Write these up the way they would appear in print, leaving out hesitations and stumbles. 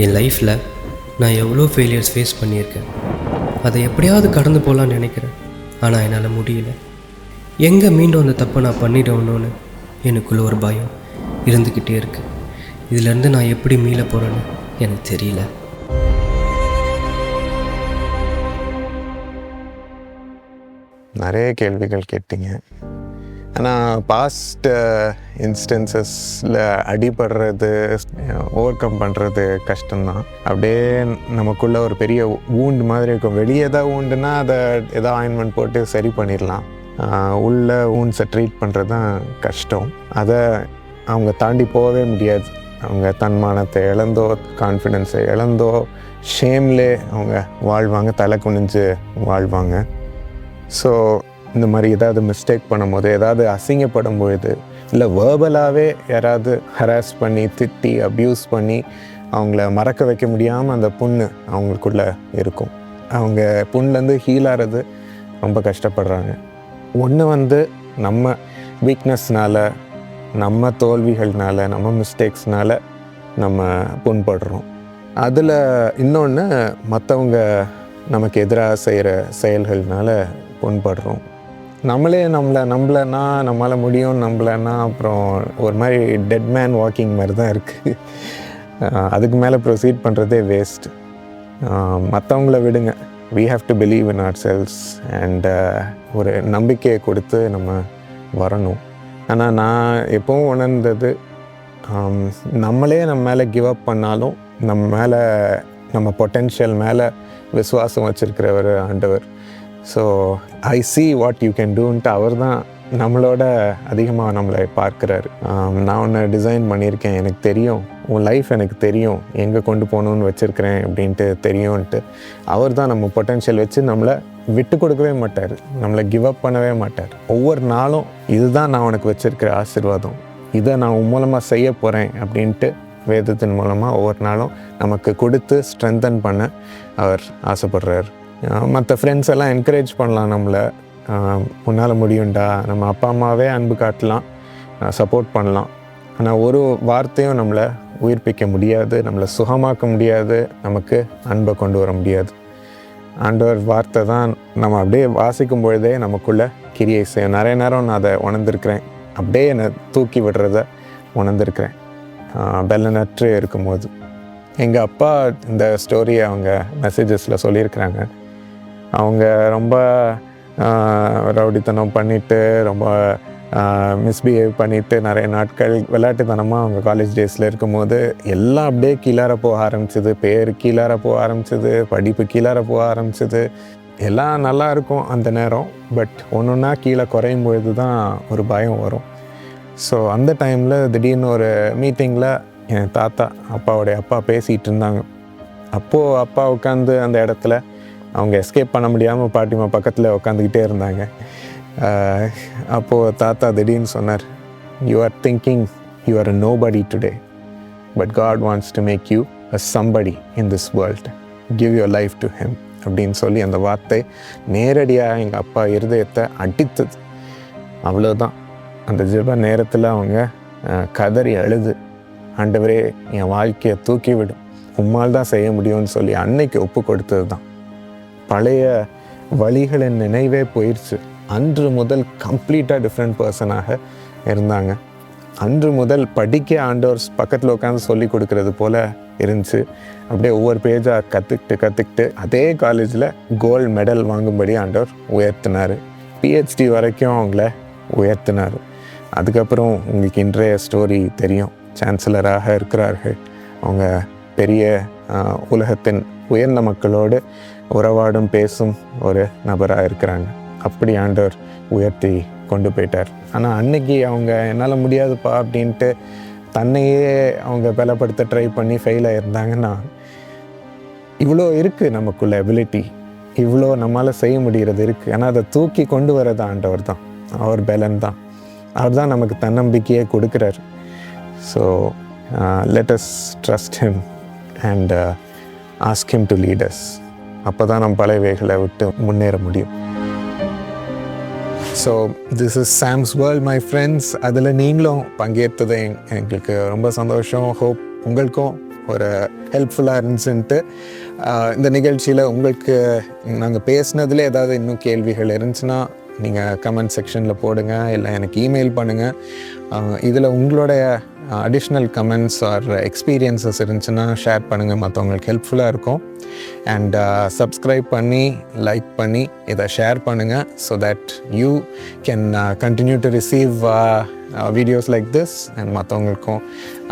என் லைஃப்பில் நான் எவ்வளோ ஃபெயிலியர்ஸ் ஃபேஸ் பண்ணியிருக்கேன். அதை எப்படியாவது கடந்து போகலான்னு நினைக்கிறேன். ஆனால் என்னால் முடியல. எங்கே மீண்டும் அந்த தப்பை நான் பண்ணிடணும்னு எனக்குள்ளே ஒரு பயம் இருந்துக்கிட்டே இருக்குது. இதிலேருந்து நான் எப்படி மீள போகிறேன்னு எனக்கு தெரியல. நிறைய கேள்விகள் கேட்டீங்க. ஆனால் பாஸ்ட் இன்ஸ்டன்சஸில் அடிபடுறது, ஓவர் கம் பண்ணுறது கஷ்டம்தான். அப்படியே நமக்குள்ளே ஒரு பெரிய வூண்டு மாதிரி இருக்கும். வெளியே ஏதாவது வூண்டுனா அதை ஏதாவது ஆயின்மெண்ட் போட்டு சரி பண்ணிடலாம். உள்ள வூண்ட்ஸை ட்ரீட் பண்ணுறது தான் கஷ்டம். அதை அவங்க தாண்டி போகவே முடியாது. அவங்க தன்மானத்தை இழந்தோ, கான்ஃபிடென்ஸை இழந்தோ, ஷேம்லே அவங்க வாழ்வாங்க, தலை குனிஞ்சு வாழ்வாங்க. ஸோ இந்த மாதிரி ஏதாவது மிஸ்டேக் பண்ணும்போது, ஏதாவது அசிங்கப்படும் பொழுது, இல்லை வேர்பலாகவே யாராவது ஹராஸ் பண்ணி, திட்டி, அப்யூஸ் பண்ணி அவங்கள மறக்க வைக்க முடியாமல் அந்த புண்ணு அவங்களுக்குள்ளே இருக்கும். அவங்க புண்லேருந்து ஹீல் ஆகிறது ரொம்ப கஷ்டப்படுறாங்க. ஒன்று நம்ம வீக்னஸ்னால், நம்ம தோல்விகள்னால, நம்ம மிஸ்டேக்ஸ்னால் நம்ம புண்படுறோம். அதில் இன்னொன்று மற்றவங்க நமக்கு எதிராக செய்கிற செயல்கள்னால புண்படுறோம். நம்மளே நம்பலைன்னா, நம்மளால் முடியும்னு நம்பலைன்னா அப்புறம் ஒரு மாதிரி டெட் மேன் வாக்கிங் மாதிரி தான் இருக்குது. அதுக்கு மேலே ப்ரொசீட் பண்ணுறதே வேஸ்ட். மற்றவங்கள விடுங்க. we have to believe in ourselves and ஒரு நம்பிக்கையை கொடுத்து நம்ம வரணும். ஆனால் நான் எப்பவும் உணர்ந்தது, நம்மளே நம்ம மேலே கிவ் அப் பண்ணாலும் நம்ம பொட்டென்ஷியல் மேலே விசுவாசம் வச்சுருக்கிறவர் ஆண்டவர். So I see what you can doன்ட்டு அவர் தான் நம்மளோட அதிகமாக நம்மளை பார்க்குறாரு. நான் ஒன்று டிசைன் பண்ணியிருக்கேன், எனக்கு தெரியும், உன் லைஃப் எனக்கு தெரியும், எங்கே கொண்டு போகணுன்னு வச்சுருக்கிறேன் அப்படின்ட்டு தெரியும்ன்ட்டு அவர் தான் நம்ம பொட்டென்ஷியல் வச்சு நம்மளை விட்டு கொடுக்கவே மாட்டார், நம்மளை கிவ் அப் பண்ணவே மாட்டார். ஒவ்வொரு நாளும் இதுதான் நான் உனக்கு வச்சுருக்கிற ஆசீர்வாதம், இதை நான் உன் மூலமாக செய்ய போகிறேன் அப்படின்ட்டு வேதத்தின் மூலமாக ஒவ்வொரு நாளும் நமக்கு கொடுத்து ஸ்ட்ரென்தன் பண்ண அவர் ஆசைப்படுறார். மற்ற ஃப்ரெண்ட்ஸ் எல்லாம் என்கரேஜ் பண்ணலாம், நம்மளை உன்னால் முடியும்டா, நம்ம அப்பா அம்மாவே அன்பு காட்டலாம், சப்போர்ட் பண்ணலாம். ஆனால் ஒரு வார்த்தையும் நம்மளை உயிர்ப்பிக்க முடியாது, நம்மளை சுகமாக்க முடியாது, நமக்கு அன்பை கொண்டு வர முடியாது. ஆண்டவர் வார்த்தை தான் நம்ம அப்படியே வாசிக்கும் பொழுதே நமக்குள்ளே கிரியை செய்யும். நிறைய நேரம் நான் அதை உணர்ந்திருக்கிறேன், அப்படியே என்னை தூக்கி விடுறத உணர்ந்திருக்கிறேன் பெல்லனற்று இருக்கும்போது. எங்கள் அப்பா இந்த ஸ்டோரியை அவங்க மெசேஜஸில் சொல்லியிருக்கிறாங்க. அவங்க ரொம்ப ரவுடித்தனம் பண்ணிவிட்டு, ரொம்ப மிஸ்பிஹேவ் பண்ணிவிட்டு, நிறைய நாட்கள் விளையாட்டுத்தனமாக அவங்க காலேஜ் டேஸில் இருக்கும்போது எல்லாம் அப்படியே கீழார போக ஆரம்பிச்சிது. பேர் கீழார போக ஆரம்பிச்சிது, படிப்பு கீழார போக ஆரம்பிச்சிது. எல்லாம் நல்லா இருக்கும் அந்த நேரம். பட் ஒன்று ஒன்றா கீழே குறையும் பொழுது தான் ஒரு பயம் வரும். ஸோ அந்த டைமில் திடீர்னு ஒரு மீட்டிங்கில் என் தாத்தா, அப்பாவுடைய அப்பா பேசிகிட்டு இருந்தாங்க. அப்போது அப்பா உட்காந்து அந்த இடத்துல அவங்க எஸ்கேப் பண்ண முடியாமல் பாட்டிமா பக்கத்தில் உட்காந்துக்கிட்டே இருந்தாங்க. அப்போது தாத்தா திடீர்னு சொன்னார், you are thinking you are a nobody today, but God wants to make you a somebody in this world. Give your life to him அப்படின்னு சொல்லி அந்த வார்த்தை நேரடியாக எங்கள் அப்பா இருதயத்தை அடித்தது. அவ்வளோதான். அந்த ஜெப நேரத்தில் அவங்க கதறி அழுது, ஆண்டவரே என் வாழ்க்கையை தூக்கி விடும், உம்மால் தான் செய்ய முடியும்னு சொல்லி அன்னைக்கு ஒப்பு கொடுத்தது தான். பழைய வழிகளின் நினைவே போயிடுச்சு. அன்று முதல் கம்ப்ளீட்டாக டிஃப்ரெண்ட் பர்சனாக இருந்தாங்க. அன்று முதல் படிக்க ஆண்டவர் பக்கத்தில் உட்காந்து சொல்லி கொடுக்கறது போல் இருந்துச்சு. அப்படியே ஒவ்வொரு பேஜாக கற்றுக்கிட்டு அதே காலேஜில் கோல்டு மெடல் வாங்கும்படி ஆண்டவர் உயர்த்தினார். PhD வரைக்கும் அவங்கள உயர்த்தினார். அதுக்கப்புறம் உங்களுக்கு இன்றைய ஸ்டோரி தெரியும். சான்சலராக இருக்கிறார்கள். அவங்க பெரிய உலகத்தின் உயர்ந்த மக்களோடு உறவாடும் பேசும் ஒரு நபராக இருக்கிறாங்க. அப்படி ஆண்டவர் உயர்த்தி கொண்டு போயிட்டார். ஆனால் அன்னைக்கு அவங்க என்னால் முடியாதுப்பா அப்படின்ட்டு தன்னையே அவங்க பலப்படுத்த ட்ரை பண்ணி ஃபெயில் ஆகியிருந்தாங்கன்னா, இவ்வளோ இருக்குது நமக்குள்ள எபிலிட்டி, இவ்வளோ நம்மளால் செய்ய முடிகிறது இருக்குது. ஆனால் அதை தூக்கி கொண்டு வரது ஆண்டவர் தான், அவர் பலன் தான். அவர் தான் நமக்கு தன்னம்பிக்கையே கொடுக்குறார். So let us trust him and ask him to lead us. அப்போ தான் நம்ம பழையவைகளை விட்டு முன்னேற முடியும். So this is Sam's world my friends. அதில் நீங்களும் பங்கேற்றதை எங்களுக்கு ரொம்ப சந்தோஷம். ஹோப் உங்களுக்கும் ஒரு ஹெல்ப்ஃபுல்லாக இருந்துச்சுன்ட்டு. இந்த நிகழ்ச்சியில் உங்களுக்கு நாங்கள் பேசுனதில் ஏதாவது இன்னும் கேள்விகள் இருந்துச்சுன்னா நீங்கள் கமெண்ட் செக்ஷனில் போடுங்க, இல்லை எனக்கு இமெயில் பண்ணுங்கள். இதில் உங்களுடைய அடிஷ்னல் கமெண்ட்ஸ் ஆர் எக்ஸ்பீரியன்ஸஸ் இருந்துச்சுன்னா ஷேர் பண்ணுங்கள், மற்றவங்களுக்கு ஹெல்ப்ஃபுல்லாக இருக்கும். அண்ட் சப்ஸ்கிரைப் பண்ணி லைக் பண்ணி இதை ஷேர் பண்ணுங்கள், so that you can continue to receive videos like this. And மற்றவங்களுக்கும்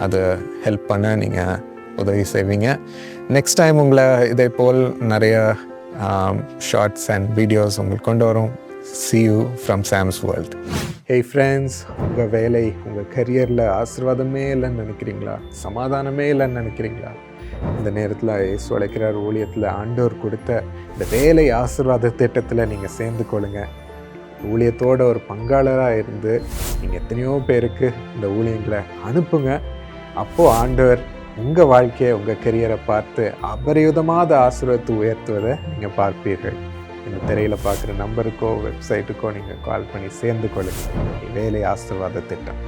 அது ஹெல்ப் பண்ண நீங்கள் உதவி செய்வீங்க. நெக்ஸ்ட் டைம் உங்களை இதே போல் நிறைய ஷார்ட்ஸ் அண்ட் வீடியோஸ் உங்களுக்கு கொண்டு வரும். See you from Sam's World. Hey friends, உங்கள் வேலை, உங்கள் கரியரில் ஆசீர்வாதமே இல்லைன்னு நினைக்கிறீங்களா? சமாதானமே இல்லைன்னு நினைக்கிறீங்களா? இந்த நேரத்தில் இயேசு அழைக்கிறார் ஊழியத்தில் ஆண்டவர் கொடுத்த இந்த வேலை ஆசீர்வாத திட்டத்தில் நீங்கள் சேர்ந்து கொள்ளுங்க. ஊழியத்தோட ஒரு பங்காளராக இருந்து நீங்கள் எத்தனையோ பேருக்கு இந்த ஊழியங்களை அனுப்புங்க. அப்போது ஆண்டவர் உங்கள் வாழ்க்கையை, உங்கள் கரியரை பார்த்து அபரிவிதமாத ஆசீர்வாதத்தை உயர்த்துவதை நீங்கள் பார்ப்பீர்கள். இந்த திரையில் பார்க்குற நம்பருக்கோ வெப்சைட்டுக்கோ நீங்கள் கால் பண்ணி சேர்ந்து கொள்ளுங்கள். வேலை ஆசீர்வாத திட்டம்.